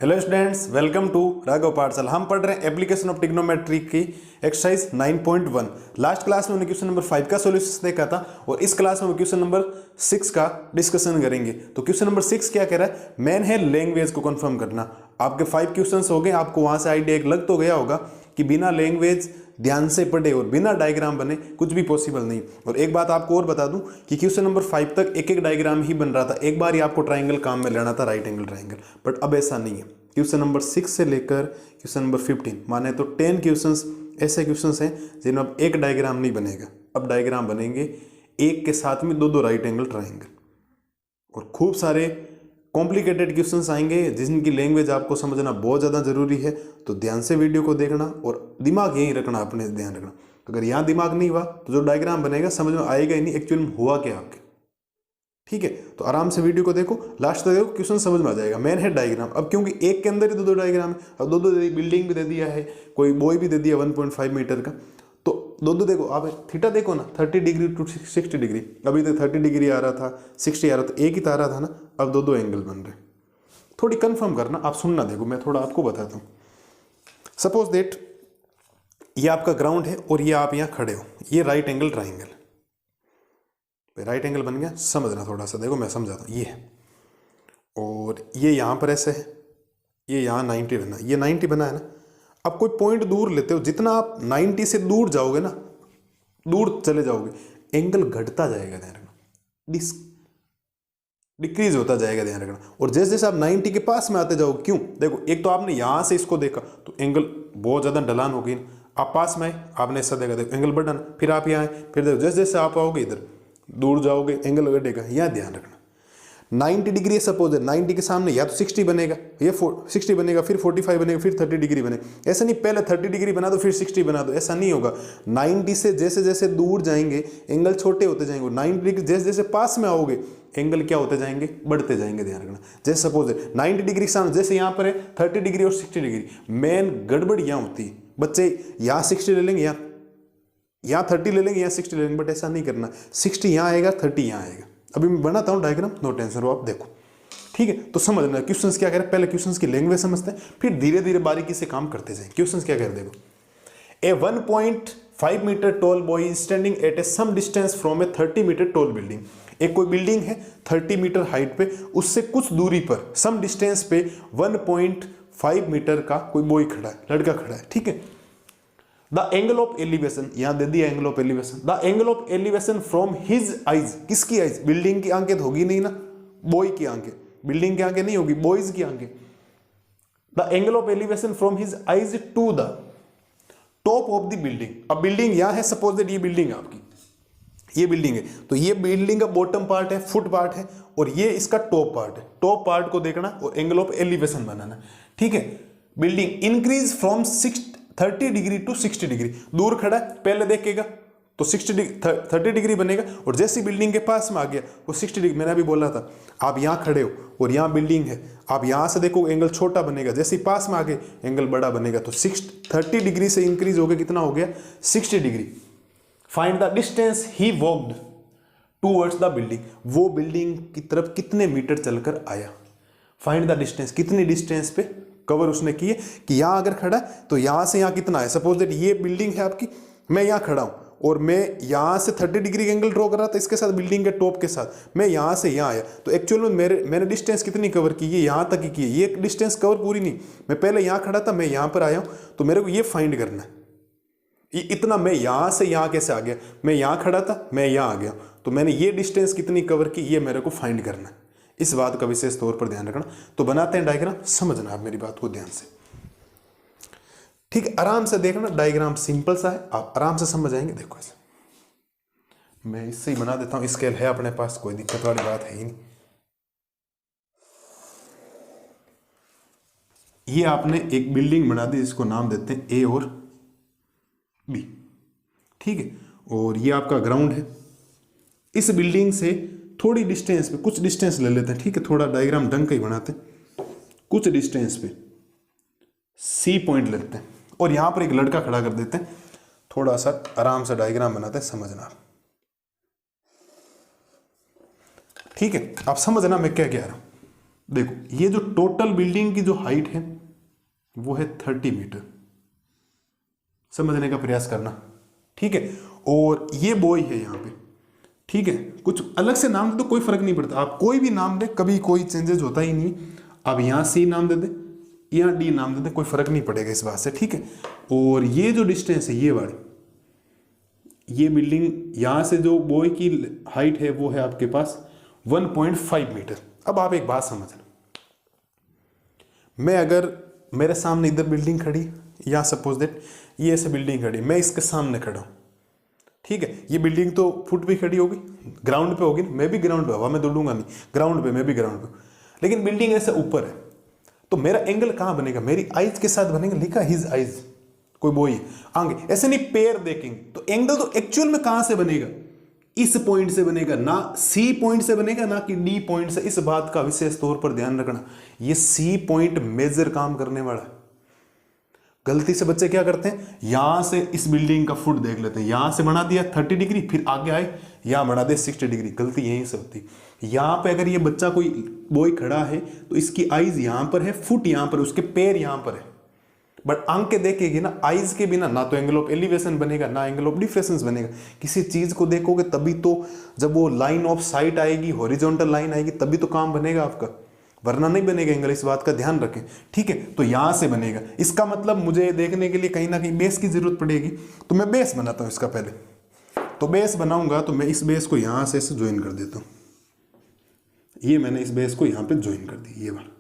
Hello students, welcome to Raghav Pathshala. हम पढ़ रहे हैं एप्लीकेशन ऑफ ट्रिग्नोमेट्री की एक्सरसाइज 9.1। लास्ट क्लास में हमने क्वेश्चन नंबर 5 का सॉल्यूशन देखा था और इस क्लास में क्वेश्चन नंबर 6 का डिस्कशन करेंगे। तो क्वेश्चन नंबर 6 क्या कह रहा है? मेन है लैंग्वेज को कंफर्म करना। आपके 5 क्वेश्चंस हो गए, आपको वहां से आइडिया एक लग तो गया होगा कि बिना लैंग्वेज ध्यान से पढ़े और बिना डायग्राम बने कुछ भी पॉसिबल नहीं। और एक बात आपको और बता दूं कि क्वेश्चन नंबर 5 तक एक एक डायग्राम ही बन रहा था, एक बार ही आपको ट्राइंगल काम में लेना था, राइट एंगल ट्राइंगल। बट अब ऐसा नहीं है। क्वेश्चन नंबर 6 से लेकर क्वेश्चन नंबर 15 माने तो 10 क्वेश्चंस ऐसे क्वेश्चंस हैं जिनमें अब एक डायग्राम नहीं बनेगा, अब डायग्राम बनेंगे एक के साथ में दो दो राइट एंगल ट्राइंगल। और खूब सारे कॉम्प्लिकेटेड क्वेश्चंस आएंगे जिनकी लैंग्वेज आपको समझना बहुत ज़्यादा जरूरी है। तो ध्यान से वीडियो को देखना और दिमाग यहीं रखना, अपने ध्यान रखना। अगर यहाँ दिमाग नहीं हुआ तो जो डायग्राम बनेगा समझ में आएगा ही नहीं एक्चुअली में हुआ क्या आपके। ठीक है, तो आराम से वीडियो को देखो, लास्ट तक देखो, क्वेश्चन समझ में आ जाएगा। मेन है डायग्राम। अब क्योंकि एक के अंदर ही दो दो डायग्राम है, अब दो दो बिल्डिंग भी दे दिया है, कोई बॉय भी दे दिया 1.5 मीटर का, तो दो दो देखो। आप थीटा देखो ना, 30 डिग्री टू 60 डिग्री। अभी तक 30 डिग्री आ रहा था, 60 आ रहा था, एक ही तारा था ना, अब दो दो एंगल बन रहे। थोड़ी कंफर्म करना, आप सुनना देखो, मैं थोड़ा आपको बताता हूँ। सपोज दैट ये आपका ग्राउंड है और ये आप यहाँ खड़े हो, ये right angle triangle, right angle बन गया। समझना थोड़ा सा, देखो मैं समझाता हूँ। ये है और ये यहाँ पर ऐसे है, ये यहाँ 90 बना, ये 90 बना है ना। अब कोई पॉइंट दूर लेते हो, जितना आप 90 से दूर जाओगे ना, दूर चले जाओगे, एंगल घटता जाएगा, ध्यान रखना, डिक्रीज होता जाएगा, ध्यान रखना। और जैसे जैसे आप 90 के पास में आते जाओगे, क्यों? देखो, एक तो आपने यहां से इसको देखा तो एंगल बहुत ज्यादा ढलान हो गई, आप पास में आए, आपने ऐसा देखा, देखो एंगल बढ़ा, फिर आप यहाँ आए, फिर देखो जैसे जैसे आप आओगे इधर दूर जाओगे एंगल घटेगा। यहाँ ध्यान रखना, 90 डिग्री सपोज है, 90 के सामने या तो 60 बनेगा, ये 60 बनेगा, फिर 45 बनेगा, फिर 30 डिग्री बनेगा। ऐसा नहीं पहले 30 डिग्री बना दो फिर 60 बना दो, ऐसा नहीं होगा। 90 से जैसे जैसे दूर जाएंगे एंगल छोटे होते जाएंगे, 90 डिग्री जैसे जैसे पास में आओगे एंगल क्या होते जाएंगे, बढ़ते जाएंगे, ध्यान रखना। जैसे सपोज है 90 डिग्री सामने, जैसे यहाँ पर है 30 डिग्री और 60 डिग्री, मेन गड़बड़ यहाँ होती है। बच्चे यहाँ 60 ले लेंगे, यहाँ 30 ले लेंगे, यहाँ 60 ले लेंगे, बट ऐसा नहीं करना। 60 यहाँ आएगा, 30 यहाँ आएगा। अभी मैं बनाता हूँ डायग्राम, नो टेंशन, वो आप देखो। ठीक है, तो समझना क्वेश्चंस क्या कह रहे हैं। पहले क्वेश्चंस की लैंग्वेज समझते हैं, फिर धीरे धीरे बारीकी से काम करते जाएं। क्वेश्चंस क्या कह रहे हैं देखो। A 1.5 metre tall boy is standing at a some distance from a 30 metre tall building. एक कोई बिल्डिंग है 30 मीटर हाइट पे, उससे कुछ दूरी पर सम डिस्टेंस पे 1.5 मीटर का कोई बॉय खड़ा है, लड़का खड़ा है। ठीक है, द एंगल ऑफ एलिवेशन, यहां दे दिया angle of elevation. The angle of elevation from his eyes, किसकी आइज? बिल्डिंग की आंखें तो होगी नहीं ना, बॉय की आंखें, बिल्डिंग की आंखें नहीं होगी, बॉयज की आंखें। The angle of elevation from his eyes to the top of the building. अब बिल्डिंग यहां है, सपोज दैट ये बिल्डिंग है आपकी, ये बिल्डिंग है, तो ये बिल्डिंग का बॉटम पार्ट है, फुट पार्ट है, और ये इसका टॉप पार्ट है। टॉप पार्ट को देखना और एंगल ऑफ एलिवेशन बनाना। ठीक है, building increase from 30 degree to 60 degree, दूर खड़ा है, पहले देखेगा तो 30 डिग्री बनेगा, और जैसी बिल्डिंग के पास में आ गया वो 60 डिग्री। मैंने अभी बोला था, आप यहाँ खड़े हो और यहाँ बिल्डिंग है, आप यहाँ से देखो एंगल छोटा बनेगा, जैसे पास में आ गए एंगल बड़ा बनेगा। तो 30 डिग्री से इंक्रीज हो गया, कितना हो गया? 60 degree. Find the distance he walked towards the building, वो बिल्डिंग की तरफ कितने मीटर चलकर आया। फाइंड द डिस्टेंस, कितनी डिस्टेंस पे कवर उसने किए, कि यहां अगर खड़ा है तो यहां से यहां कितना है। सपोज दैट ये बिल्डिंग है आपकी, मैं यहां खड़ा हूं और मैं यहां से 30 डिग्री एंगल ड्रॉ कर रहा था इसके साथ, बिल्डिंग के टॉप के साथ, मैं यहां से यहां आया, तो एक्चुअल में मैंने डिस्टेंस कितनी कवर की? ये यहां तक ही की है, ये डिस्टेंस कवर पूरी नहीं। मैं पहले यहां खड़ा था, मैं यहां पर आया हूं, तो मेरे को ये फाइंड करना है, ये इतना मैं यहां से यहां कैसे आ गया। मैं यहां खड़ा था, मैं यहां आ गया, तो मैंने ये डिस्टेंस कितनी कवर की, ये मेरे को फाइंड करना है। इस बात का विशेष तौर पर ध्यान रखना। तो बनाते हैं डायग्राम, समझना आप मेरी बात को ध्यान से। ठीक है, आराम से देखना, डायग्राम सिंपल सा है, आप आराम से समझ जाएंगे। देखो ऐसे मैं इससे ही बना देता हूं, स्केल है अपने पास, कोई दिक्कत वाली बात है ही नहीं। ये आपने एक बिल्डिंग बना दी, इसको नाम देते हैं ए और बी। ठीक है, और ये आपका ग्राउंड है। इस बिल्डिंग से थोड़ी डिस्टेंस पे, कुछ डिस्टेंस ले लेते हैं। ठीक है, थोड़ा डायग्राम ढंग का ही बनाते हैं। कुछ डिस्टेंस पे सी पॉइंट लेते हैं और यहां पर एक लड़का खड़ा कर देते हैं। थोड़ा सा आराम से डायग्राम बनाते हैं, समझना। ठीक है, आप समझना मैं क्या कह रहा हूं। देखो ये जो टोटल बिल्डिंग की जो हाइट है वो है 30 मीटर, समझने का प्रयास करना, ठीक है। और ये बॉय है यहाँ पे, ठीक है। कुछ अलग से नाम दे तो कोई फर्क नहीं पड़ता, आप कोई भी नाम दे कभी कोई चेंजेस होता ही नहीं। अब यहाँ सी नाम दे दे, यहाँ डी नाम दे दे, कोई फर्क नहीं पड़ेगा इस बात से, ठीक है। और ये जो डिस्टेंस है ये वाली, ये बिल्डिंग यहाँ से जो बॉय की हाइट है वो है आपके पास 1.5 मीटर। अब आप एक बात समझना, मैं अगर मेरे सामने इधर बिल्डिंग खड़ी, या सपोज दैट ये ऐसे बिल्डिंग खड़ी, मैं इसके सामने खड़ा हूँ, ठीक है। ये बिल्डिंग तो फुट पे खड़ी होगी, ग्राउंड पे होगी, मैं भी ग्राउंड पे, हवा में दौड़ूंगा नहीं, ग्राउंड पे, मैं भी ग्राउंड पे, लेकिन बिल्डिंग ऐसे ऊपर है, तो मेरा एंगल कहाँ बनेगा, मेरी आइज के साथ बनेगा, लिखा हिज आइज, कोई बोई आगे, ऐसे नहीं पेयर देखेंगे तो एंगल तो एक्चुअल में कहां से बनेगा, इस पॉइंट से बनेगा, ना सी पॉइंट से बनेगा, ना कि डी पॉइंट से। इस बात का विशेष तौर पर ध्यान रखना, ये सी पॉइंट मेजर काम करने वाला है। गलती से बच्चे क्या करते हैं, यहां से इस बिल्डिंग का फुट देख लेते हैं, यहां से बना दिया 30 डिग्री, फिर आगे आए यहां बना दिया 60 डिग्री। गलती यहीं से होती है। यहां पे अगर ये बच्चा कोई बॉय खड़ा है तो इसकी आइज यहां पर है, फुट यहां पर, उसके पैर यहां पर है, बट आंख के देखेगी ना, आइज के बिना ना तो एंगल ऑफ एलिवेशन बनेगा, ना एंगल ऑफ डिफरेंस बनेगा। किसी चीज को देखोगे तभी तो, जब वो लाइन ऑफ साइट आएगी, हॉरिजॉन्टल लाइन आएगी, तभी तो काम बनेगा आपका, वरना नहीं बनेगा एंगल। इस बात का ध्यान रखें, ठीक है। तो यहां से बनेगा, इसका मतलब मुझे देखने के लिए कहीं ना कहीं बेस की जरूरत पड़ेगी, तो मैं बेस बनाता हूं इसका पहले। तो बेस बनाऊंगा तो मैं इस बेस को यहां से ज्वाइन कर देता हूं, ये मैंने इस बेस को यहां पे ज्वाइन कर दी, ये वाला,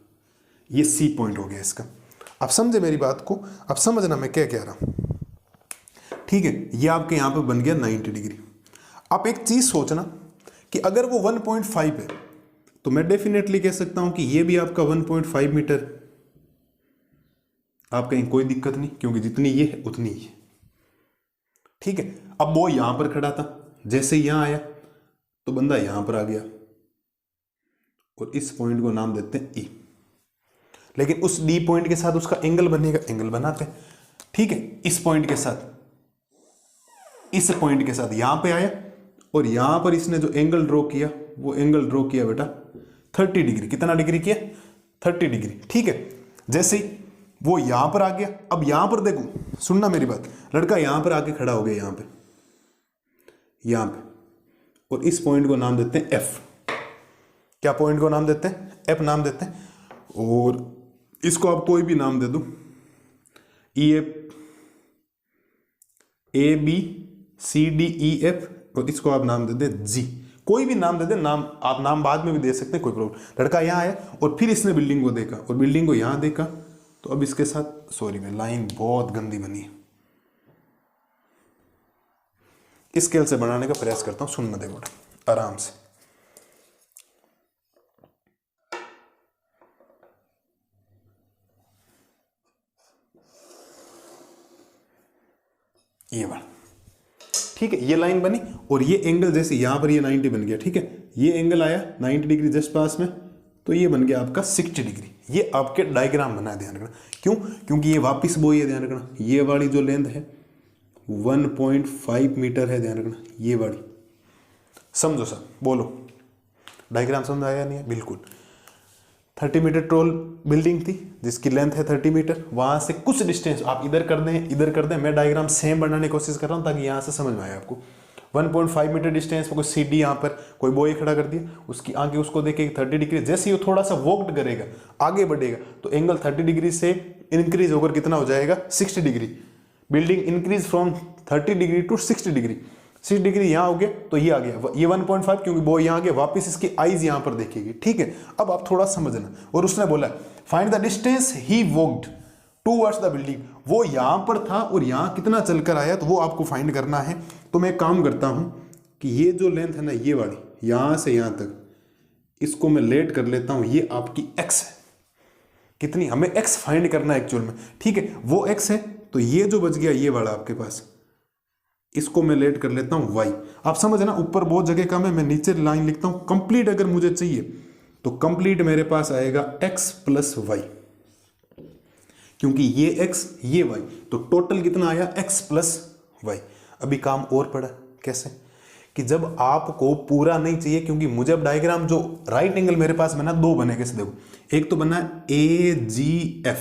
ये सी पॉइंट हो गया इसका। अब समझे मेरी बात को, अब समझना मैं क्या कह रहा हूं, ठीक है। ये आपके यहां पे बन गया 90 डिग्री। आप एक चीज सोचना कि अगर वो 1.5 है तो मैं डेफिनेटली कह सकता हूं कि ये भी आपका 1.5 मीटर, आप कहीं कोई दिक्कत नहीं, क्योंकि जितनी ये है उतनी ही है, ठीक है। अब वो यहां पर खड़ा था, जैसे यहां आया तो बंदा यहां पर आ गया, और इस पॉइंट को नाम देते हैं ई, लेकिन उस डी पॉइंट के साथ उसका एंगल बनेगा, एंगल बनाते हैं, ठीक है। इस पॉइंट के साथ, इस पॉइंट के साथ यहां पे आया, और यहां पर इसने जो एंगल ड्रॉ किया वो एंगल ड्रॉ किया बेटा 30 डिग्री। कितना डिग्री किया, 30 डिग्री, ठीक है। जैसे ही वो यहां पर आ गया, अब यहां पर देखो, सुनना मेरी बात, लड़का यहां पर आके खड़ा हो गया, यहां पे, और इस पॉइंट को नाम देते हैं एफ। क्या पॉइंट को नाम देते हैं, एफ नाम देते हैं। और इसको आप कोई भी नाम दे दो, E F, A B C D E F, और इसको आप नाम दे दे जी, कोई भी नाम दे दे, नाम आप नाम बाद में भी दे सकते हैं, कोई प्रॉब्लम। लड़का यहाँ आया और फिर इसने बिल्डिंग को देखा, और बिल्डिंग को यहाँ देखा, तो अब इसके साथ, सॉरी मैं लाइन बहुत गंदी बनी है, स्केल से बनाने का प्रयास करता हूं, सुनना देखो आराम से। ये वाला, ठीक है, ये लाइन बनी, और ये एंगल जैसे यहां पर ये 90 बन गया, ठीक है। ये एंगल आया 90 डिग्री जस्ट पास में, तो ये बन गया आपका 60 डिग्री। ये आपके डायग्राम बना है, ध्यान रखना, क्यों, क्योंकि ये वापिस वो, ये ध्यान रखना, ये वाली जो लेंथ है 1.5 मीटर है, ध्यान रखना, ये वाली, समझो सर, बोलो डायग्राम समझ आया नहीं है, बिल्कुल। 30 मीटर टॉल बिल्डिंग थी जिसकी लेंथ है 30 मीटर, वहां से कुछ डिस्टेंस आप इधर कर दें, इधर कर दें, मैं डायग्राम सेम बनाने की कोशिश कर रहा हूं ताकि यहां से समझ में आए आपको। 1.5 मीटर डिस्टेंस पर कोई सीडी यहाँ पर कोई बॉय खड़ा कर दिया, उसकी आगे उसको देखे 30 डिग्री, जैसे ही वो थोड़ा सा वॉकड करेगा, आगे बढ़ेगा, तो एंगल 30 डिग्री से इंक्रीज होकर कितना हो जाएगा, 60 degree. Building increase from 30 degree to 60 degree, 6 degree यहाँ हो गया, तो ये आ गया, ये 1.5, क्योंकि वो यहाँ आ गया, वापिस इसकी आइज यहाँ पर देखेगी, ठीक है। अब आप थोड़ा समझना, और उसने बोला find the distance he walked towards the building, वो यहाँ पर था और यहाँ कितना चलकर आया, तो वो आपको फाइंड करना है। तो मैं काम करता हूँ कि ये जो लेंथ है ना, ये वाली यहाँ से यहाँ तक, इसको मैं लेट कर लेता हूँ, ये आपकी एक्स है, कितनी, हमें एक्स फाइंड करना है एक्चुअल में, ठीक है, वो एक्स है। तो ये जो बच गया ये वाला आपके पास, इसको मैं लेट कर लेता हूं y। आप समझना, ऊपर बहुत जगह कम है, मैं नीचे लाइन लिखता हूं, कंप्लीट अगर मुझे चाहिए तो कंप्लीट मेरे पास आएगा x प्लस वाई, क्योंकि ये x ये y, तो टोटल कितना आया x प्लस वाई। अभी काम और पड़ा, कैसे, कि जब आपको पूरा नहीं चाहिए, क्योंकि मुझे अब डायग्राम जो राइट एंगल मेरे पास बना, दो बने, कैसे देखो, एक तो बना AGF,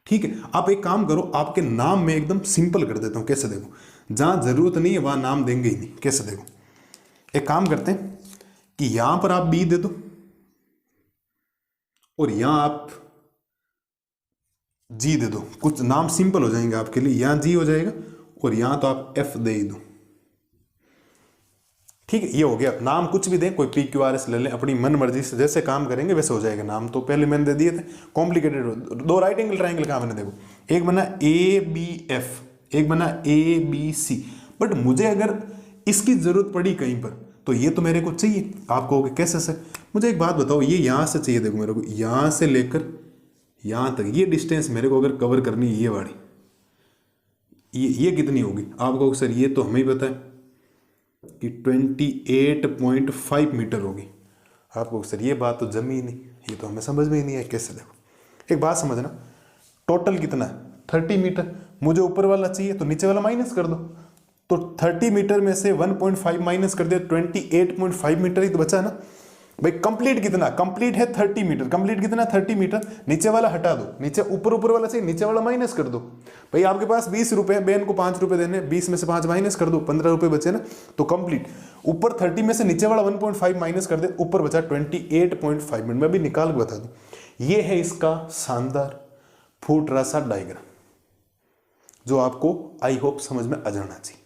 ठीक है। आप एक काम करो, आपके नाम में एकदम सिंपल कर देता हूं, कैसे देखो, जहां जरूरत नहीं है वहां नाम देंगे ही नहीं, कैसे देखो, एक काम करते हैं कि यहां पर आप B दे दो और यहां आप G दे दो, कुछ नाम सिंपल हो जाएंगे आपके लिए, यहां G हो जाएगा और यहां तो आप F दे ही दो, ठीक है। ये हो गया, नाम कुछ भी दें, कोई PQRS ले लें, अपनी मन मर्जी से जैसे काम करेंगे वैसे हो जाएगा। नाम तो पहले मैंने दे दिए थे, कॉम्प्लिकेटेड। दो राइट एंगल ट्राइंगल कहाँ मैंने, देखो, एक बना ABF, एक बना ABC, बट मुझे अगर इसकी जरूरत पड़ी कहीं पर तो ये तो मेरे को चाहिए। आप कहोगे कैसे से, मुझे एक बात बताओ, ये यहां से चाहिए, देखो मेरे को यहां से लेकर यहां तक ये डिस्टेंस मेरे को अगर कवर करनी है, ये वाली, ये कितनी होगी? आप कहोगे सर ये तो हमें ही पता है कि 28.5 मीटर होगी। आपको सर ये बात तो जमी ही नहीं, ये तो हमें समझ में ही नहीं है, कैसे? देखो एक बात समझना, टोटल कितना है 30 मीटर, मुझे ऊपर वाला चाहिए तो नीचे वाला माइनस कर दो, तो 30 मीटर में से 1.5 माइनस कर दिया, 28.5 मीटर ही तो बचा ना भाई। कंप्लीट कितना, कंप्लीट है 30 मीटर, कंप्लीट कितना 30 मीटर, नीचे वाला हटा दो, नीचे ऊपर वाला चाहिए, नीचे वाला माइनस कर दो। भाई आपके पास 20 रुपए, बहन को 5 रुपए देने, 20 में से 5 माइनस कर दो, 15 रुपए बचे ना, तो कंप्लीट। ऊपर 30 में से नीचे वाला 1.5 माइनस कर दे, ऊपर बचा 28.5 मिनट। मैं भी निकाल के बता दूं, ये है इसका शानदार फूट रहा सा डायग्राम, जो आपको आई होप समझ में आ जाना चाहिए।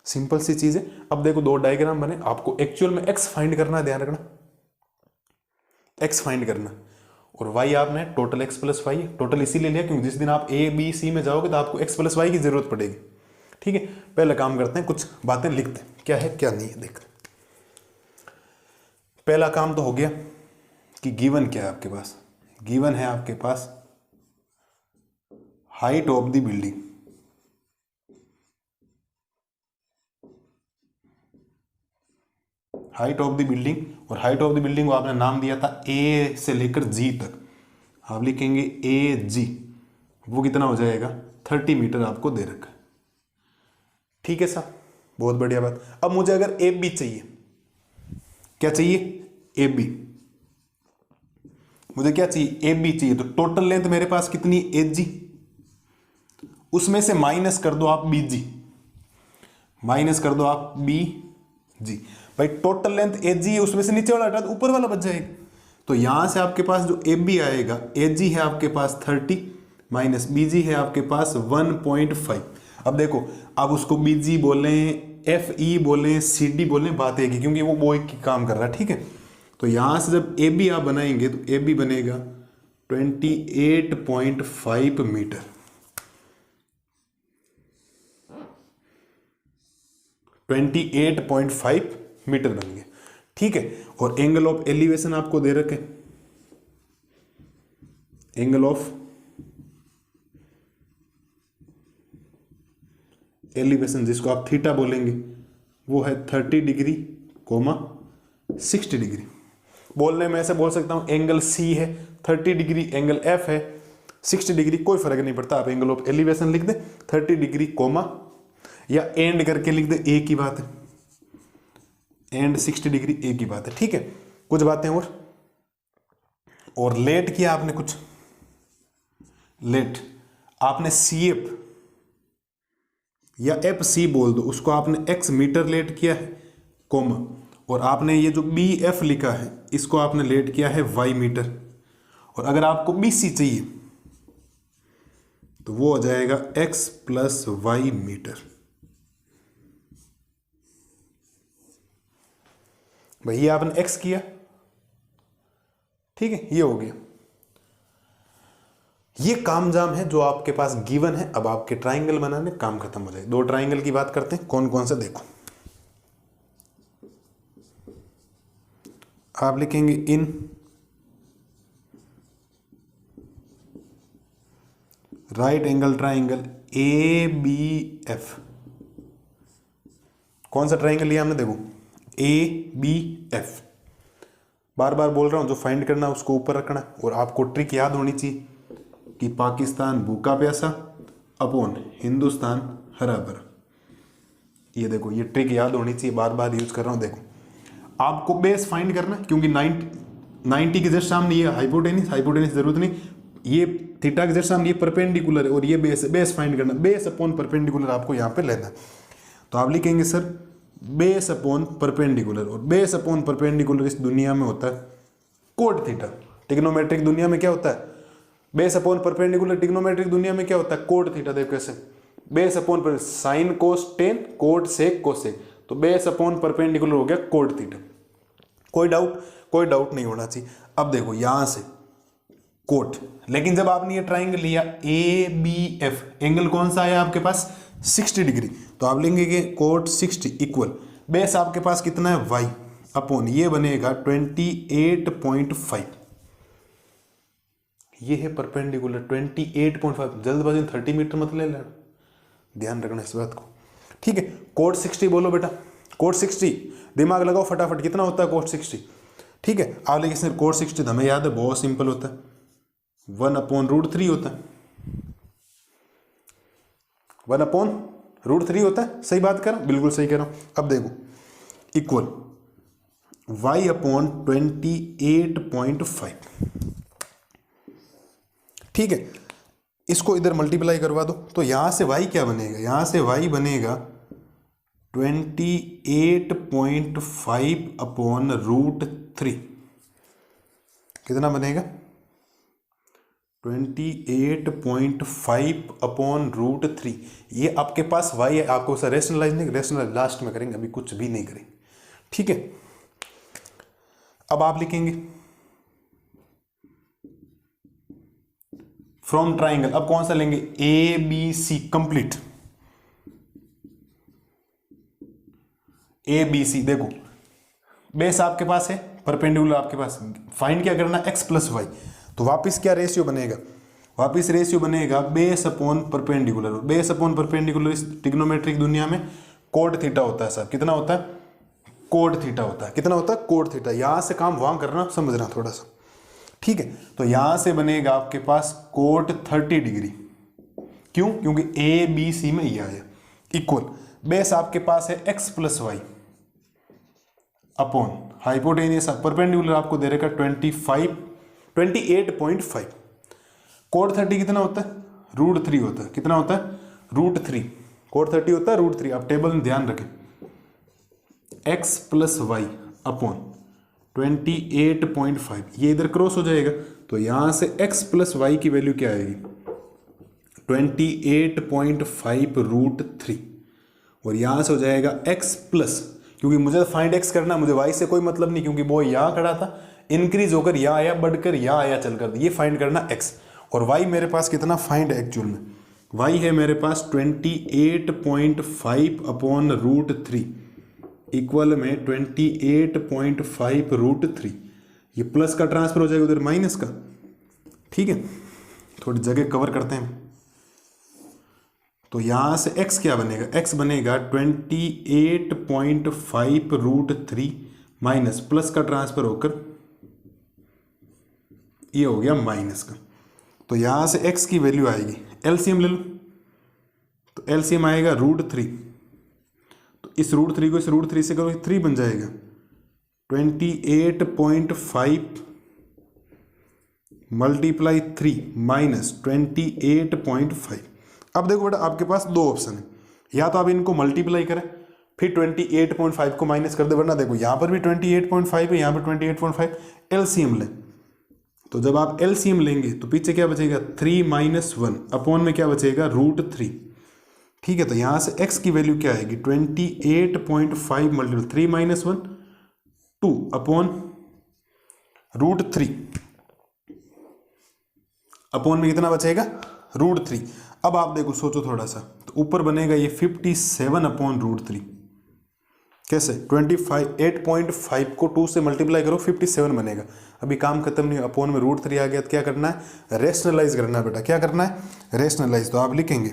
सिंपल सी चीज है। अब देखो दो डायग्राम बने, आपको एक्चुअल में एक्स फाइंड करना, ध्यान रखना, एक्स फाइंड करना, और वाई आपने total X plus Y, total इसीलिए लिया क्योंकि जिस दिन आप ABC में जाओगे तो आपको एक्स प्लस वाई की जरूरत पड़ेगी, ठीक है। पहले काम करते हैं, कुछ बातें लिखते हैं, क्या है क्या नहीं है देखते हैं। पहला काम तो हो गया कि गिवन क्या है आपके पास, गिवन है आपके पास height of the building, height of the building, और हाइट ऑफ द बिल्डिंग को आपने नाम दिया था A से लेकर G तक, आप लिखेंगे AG, वो कितना हो जाएगा 30 मीटर आपको दे रखा है, ठीक है साहब, बहुत बढ़िया बात। अब मुझे अगर AB चाहिए, क्या चाहिए AB, मुझे क्या चाहिए AB चाहिए, तो टोटल लेंथ मेरे पास कितनी AG, उसमें से माइनस कर दो आप BG, माइनस कर दो आप BG, भाई टोटल लेंथ AG है, उसमें से नीचे वाला हटा दो, ऊपर वाला बच जाएगा। तो यहां से आपके पास जो AB आएगा, AG है आपके पास 30 माइनस BG है आपके पास 1.5। अब देखो, अब उसको BG बोले, FE बोले, CD बोले, बात है कि क्योंकि वो बॉय की काम कर रहा है, ठीक है। तो यहां से जब AB आप बनाएंगे तो AB बनेगा 28.5 मीटर, 28.5 मीटर बन गया, ठीक है। और एंगल ऑफ एलिवेशन आपको दे रखे, एंगल ऑफ एलिवेशन जिसको आप थीटा बोलेंगे, वो है 30 डिग्री, 60 डिग्री। बोलने में ऐसे बोल सकता हूं एंगल C है 30 डिग्री, एंगल F है 60 डिग्री, कोई फर्क नहीं पड़ता, आप एंगल ऑफ एलिवेशन लिख दे 30 डिग्री, या एंड करके लिख दे, एक ही बात है, एंड 60 डिग्री एक ही बात है, ठीक है। कुछ बातें और लेट किया आपने कुछ, लेट आपने CF या FC बोल दो, उसको आपने x मीटर लेट किया है, कोमा, और आपने ये जो BF लिखा है इसको आपने लेट किया है y मीटर, और अगर आपको BC चाहिए तो वो हो जाएगा x प्लस y मीटर। भाई ये आपने x किया, ठीक है, ये हो गया। ये काम जाम है जो आपके पास गिवन है। अब आपके ट्राइंगल बनाने काम खत्म हो जाए। दो ट्राइंगल की बात करते हैं, कौन कौन से देखो। आप लिखेंगे in right angle triangle ABF। कौन सा ट्राइंगल लिया हमने, देखो ABF। बार बार बोल रहा हूं, जो फाइंड करना उसको ऊपर रखना, और आपको ट्रिक याद होनी चाहिए कि पाकिस्तान भूखा प्यासा अपॉन हिंदुस्तान हरा भरा। ये देखो, ये ट्रिक याद होनी चाहिए, बार बार यूज कर रहा हूँ। देखो आपको बेस फाइंड करना, क्योंकि 90 के जस्ट सामने ये हाइपोटेनिस जरूरत नहीं, ये थीटा के जस्ट सामने ये परपेंडिकुलर है और ये बेस है। बेस फाइंड करना, बेस अपॉन परपेंडिकुलर आपको यहाँ पे लेना है। तो आप लिखेंगे सर बेस अपॉन परपेंडिकुलर, और बेस अपॉन परपेंडिकुलर इस दुनिया में होता है कोट थीटा। टिग्नोमेट्रिक दुनिया में क्या होता है? Base upon perpendicular. टिग्नोमेट्रिक दुनिया में क्या होता है? Cot theta. देखो कैसे, base upon sine cos tan, cot sec cosec, तो बेस अपॉन परपेंडिकुलर हो गया कोट थीटा। कोई डाउट नहीं होना चाहिए। अब देखो यहां से कोट, लेकिन जब आपने ये ट्राइंगल लिया ए बी एफ, एंगल कौन सा आया आपके पास? 60 डिग्री। तो आप लेंगे कि कोट 60 इक्वल बेस आपके पास कितना है? वाई अपॉन ये बनेगा 28.5, ये है परपेंडिकुलर 28.5। जल्दबाजी 30 मीटर मत ले लेना, ध्यान रखना इस बात को, ठीक है। कोट 60 बोलो बेटा, कोट 60 दिमाग लगाओ फटाफट, कितना होता है कोट 60? ठीक है, आप लेकिन सर कोट 60 हमें याद है, बहुत सिंपल होता है, 1/√3 होता है। 1/√3 होता है। सही बात कर रहा हूं? बिल्कुल सही कह रहा हूं। अब देखो इक्वल y अपॉन 28.5, ठीक है। इसको इधर मल्टीप्लाई करवा दो, तो यहां से y क्या बनेगा? यहां से y बनेगा 28.5 अपॉन √3। कितना बनेगा? 28.5 अपॉन √3। ये आपके पास y है, आपको सर रेशनलाइज नहीं, रेशनलाइज लास्ट में करेंगे, अभी कुछ भी नहीं करेंगे, ठीक है। अब आप लिखेंगे फ्रॉम ट्राइंगल, अब कौन सा लेंगे? A B C complete, A B C. देखो बेस आपके पास है, परपेंडिकुलर आपके पास, फाइंड क्या करना? x plus Y. तो वापिस क्या रेशियो बनेगा? वापिस रेशियो बनेगा base upon perpendicular. Base upon perpendicular इस ट्रिग्नोमेट्रिक दुनिया में कोड थीटा होता है साहब। कितना होता है? कोड थीटा होता है। कितना होता है? Code theta. यहां से काम वहां करना, समझना थोड़ा सा, ठीक है। तो यहां से बनेगा आपके पास कोट 30 डिग्री। क्यों? क्योंकि ए बी सी में ये आया इक्वल बेस आपके पास है x plus Y upon hypotenuse perpendicular आपको दे रखा 28.5। कोट 30 कितना होता है? √3 होता है। कितना होता है? √3। कोट 30 होता है √3। आप टेबल में ध्यान रखें, x प्लस वाई अपॉन 28.5, ये इधर क्रॉस हो जाएगा, तो यहां से x प्लस वाई की वैल्यू क्या आएगी? 28.5 √3, और यहां से हो जाएगा x प्लस, क्योंकि मुझे फाइंड x करना, मुझे y से कोई मतलब नहीं, क्योंकि वो यहां खड़ा था, इंक्रीज होकर यहां आया, बढ़कर यहां आया, चलकर, ये फाइंड करना x। और y मेरे पास कितना फाइंड है एक्चुअल में? y है मेरे पास 28.5 अपॉन √3 इक्वल में 28.5 √3। ये प्लस का ट्रांसफर हो जाएगा उधर माइनस का, ठीक है। थोड़ी जगह कवर करते हैं। तो यहां से x क्या बनेगा? x बनेगा 28.5 √3 माइनस प्लस का ट्रांसफर होकर ये हो गया माइनस का। तो यहां से x की वैल्यू आएगी, एलसीएम ले लो, तो एलसीएम आएगा √3। तो इस √3 को इस √3 से करो, 3 बन जाएगा। 28.5 मल्टीप्लाई 3 माइनस 28.5। अब देखो बेटा आपके पास दो ऑप्शन है, या तो आप इनको मल्टीप्लाई करें फिर 28.5 को माइनस कर दे, वरना देखो यहां पर भी 28.5 है, यहां पर 28.5, एलसीएम लें। तो जब आप एलसीएम लेंगे तो पीछे क्या बचेगा? 3 - 1 अपॉन में क्या बचेगा? √3, ठीक है। तो यहां से x की वैल्यू क्या आएगी? 28.5 मल्टीप्लाई 3 - 1 2 अपॉन √3 अपॉन में कितना बचेगा? √3। अब आप देखो, सोचो थोड़ा सा, तो ऊपर बनेगा ये 57 अपॉन √3। कैसे? 8.5 को 2 से मल्टीप्लाई करो, 57 बनेगा। अभी काम खत्म नहीं, अपॉन में √3 आ गया, तो क्या करना है? रेशनलाइज करना है बेटा। क्या करना है? रेशनलाइज। तो आप लिखेंगे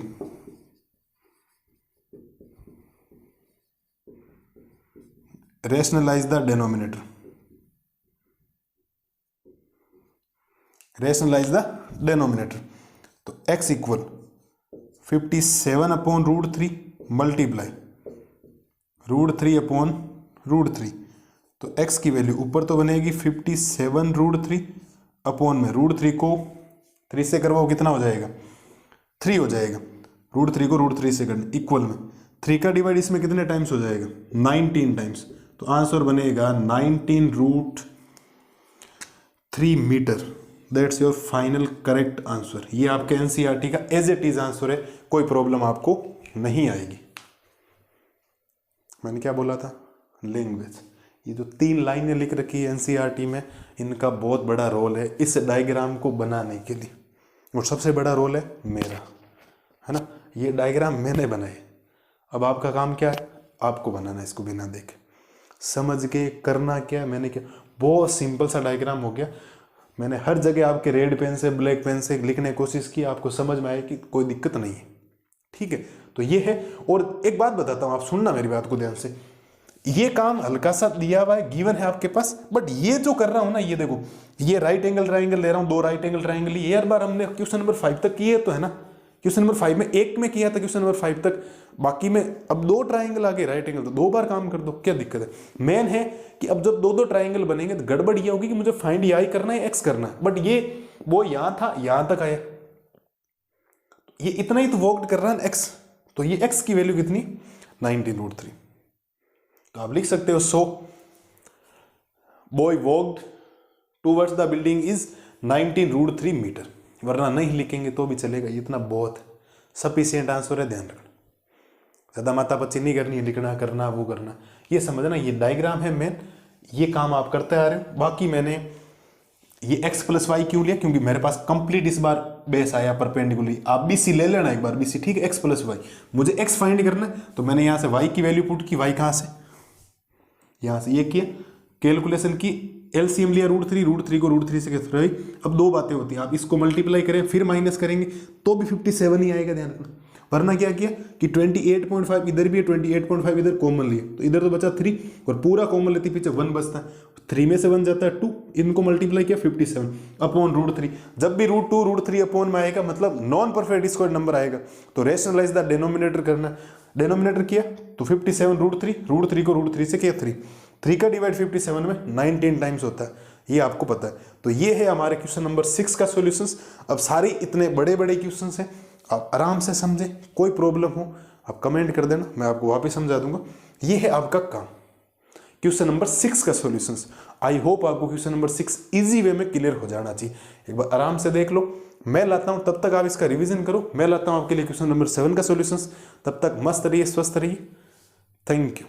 rationalise the denominator, rationalise the denominator. तो x इक्वल 57 अपॉन √3 मल्टीप्लाई √3/√3। तो x की वैल्यू ऊपर तो बनेगी 57√3 अपॉन में √3 को 3 से करवाओ कितना हो जाएगा 3 हो जाएगा। √3 को √3 से करना इक्वल में 3 का डिवाइड इसमें कितने टाइम्स हो जाएगा 19 टाइम्स। तो आंसर बनेगा 19√3 metre. That's your final correct answer. ये आपके एनसीईआरटी का एज इट इज आंसर है, कोई प्रॉब्लम आपको नहीं आएगी। मैंने क्या बोला था लैंग्वेज, ये जो 3 लाइनें लिख रखी है एनसीईआरटी में, इनका बहुत बड़ा रोल है इस डायग्राम को बनाने के लिए, और सबसे बड़ा रोल है मेरा, है ना। ये डायग्राम मैंने बनाए, अब आपका काम क्या है, आपको बनाना है इसको बिना देखे समझ के। करना क्या है मैंने, क्या बहुत सिंपल सा डायग्राम हो गया। मैंने हर जगह आपके रेड पेन से ब्लैक पेन से लिखने की कोशिश की, आपको समझ में आए कि कोई दिक्कत नहीं है, ठीक है। तो ये है। और एक बात बताता हूँ, आप सुनना मेरी बात को ध्यान से। ये काम हल्का सा दिया हुआ है, गिवन है आपके पास, बट ये जो कर रहा हूं ना, ये देखो, ये राइट एंगल ट्राइंगल ले रहा हूं, 2 राइट एंगल ट्राइंगल, ये हर बार हमने क्वेश्चन नंबर 5 तक किए तो है ना। क्वेश्चन नंबर 5 में एक में किया था, क्वेश्चन नंबर 5 तक, बाकी में अब 2 ट्राइंगल आगे राइट एंगल, तो 2 बार काम कर दो, क्या दिक्कत है। मेन है कि अब जब 2 ट्राइंगल बनेंगे तो गड़बड़ ये होगी कि मुझे फाइंड आई करना है, एक्स करना है, बट ये वो यहां था, यहां तक आया, ये इतना ही तो वॉक्ड कर रहा है एक्स, तो ये एक्स की वैल्यू कितनी 19√3। तो आप लिख सकते हो so boy walked towards the building is 19√3 metre, वरना नहीं लिखेंगे तो भी चलेगा, इतना बहुत सफिशिएंट आंसर है। ध्यान रखना, ज्यादा मातापच्ची नहीं करनी है, लिखना करना वो करना, ये समझना। ये डायग्राम है मेन, ये काम आप करते आ रहे हो। बाकी मैंने ये x+y क्यों लिया, क्योंकि मेरे पास कंप्लीट इस बार बेस आया परपेंडिकुलरली। आप BC ले लेना एक बार, BC ठीक है, x+y, मुझे x फाइंड करना है, तो मैंने यहां से y की वैल्यू पुट की, y कहां से, यहां से ये किया, कैलकुलेशन की, एलसीएम लिया √3 को √3 से कैसे रही। अब 2 बातें होती हैं, आप इसको मल्टीप्लाई करें फिर माइनस करेंगे तो भी 57 ही आएगा, ध्यान रखना। वरना क्या किया कि 28.5 इधर भी है, 28.5 इधर कॉमन लिए, तो इधर तो बचा 3 और पूरा कॉमन लेते पीछे 1 बचता है, 3 में से 1 जाता है 2, इनको मल्टीप्लाई किया 57 अपॉन √3। जब भी √2 √3 अपॉन में आएगा मतलब नॉन परफेक्ट स्क्वायर नंबर आएगा, तो रेशनलाइज द डिनोमिनेटर करना। डिनोमिनेटर किया तो 57 √3 को √3 से किया 3 का डिवाइड 57 में 19 टाइम्स होता है, ये आपको पता है। तो ये है हमारे क्वेश्चन नंबर 6 का सॉल्यूशंस। अब सारे इतने बड़े बड़े क्वेश्चंस हैं, आप आराम से समझें, कोई प्रॉब्लम हो आप कमेंट कर देना, मैं आपको वापस समझा दूंगा। ये है आपका काम, क्वेश्चन नंबर 6 का सॉल्यूशंस। आई होप आपको क्वेश्चन नंबर 6 इजी वे में क्लियर हो जाना चाहिए। एक बार आराम से देख लो, मैं लाता हूं, तब तक आप इसका रिवीजन करो। मैं लाता हूं आपके लिए क्वेश्चन नंबर 7 का सॉल्यूशंस। तब तक मस्त रहिए, स्वस्थ रहिए। Thank you.